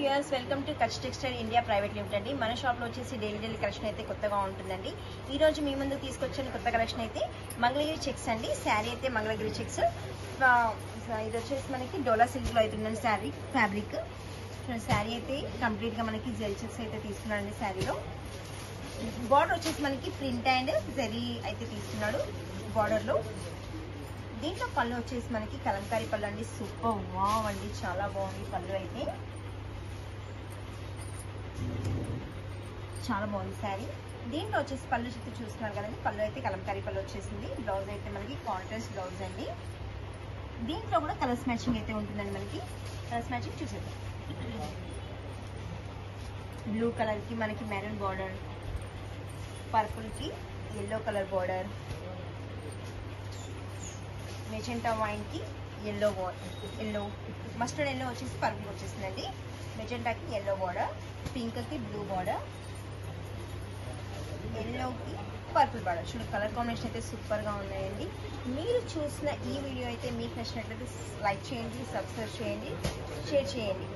Viewers, welcome to Kutch textile India private limited అండి. మన షాప్లో వచ్చేసి డైలీ కలెక్షన్ అయితే కొత్తగా ఉంటుందండి. ఈ రోజు మీ ముందుకు తీసుకొచ్చిన కొత్త కలెక్షన్ అయితే మంగళగిరి చెక్స్ అండి. శారీ అయితే మంగళగిరి చెక్స్. ఇది వచ్చేసి మనకి డోలా సిల్క్లో అయితే ఉందండి శారీ ఫ్యాబ్రిక్. శారీ అయితే కంప్లీట్గా మనకి జెల్ చెక్స్ అయితే తీసుకున్నాడండి. శారీలో బార్డర్ వచ్చేసి మనకి ప్రింట్ అండ్ జరీ అయితే తీసుకున్నాడు బార్డర్లో. దీంట్లో పళ్ళు వచ్చేసి మనకి కలంకారీ పళ్ళు అండి. సూపర్ వావ్ అండి, చాలా బాగుంది పళ్ళు అయితే, చాలా బాగుంది శారీ. దీంట్లో వచ్చేసి పళ్ళు చుట్టూ చూస్తున్నారు కదండి, పళ్ళు అయితే కలంకారీ పళ్ళు వచ్చేసింది. బ్లౌజ్ అయితే మనకి కాంట్రాస్ట్ బ్లౌజ్ అండి. దీంట్లో కూడా కలర్స్ మ్యాచింగ్ అయితే ఉంటుందండి. మనకి కలర్స్ మ్యాచింగ్ చూసేద్దాం. బ్లూ కలర్ కి మనకి మెరూన్ బార్డర్, పర్పుల్ కి yellow colour border, magenta wine కి ఎల్లో మస్టర్డ్ ఎల్లో వచ్చేసి పర్పుల్ వచ్చేసిందండి. మెజెంటాకి ఎల్లో బార్డర్, పింక్ కి బ్లూ బార్డర్, ఎల్లోకి పర్పుల్ బార్డర్. చూడండి కలర్ కాంబినేషన్ అయితే సూపర్గా ఉన్నాయండి. మీరు చూసిన ఈ వీడియో అయితే మీకు నచ్చినట్లయితే లైక్ చేయండి, సబ్స్క్రైబ్ చేయండి, షేర్ చేయండి.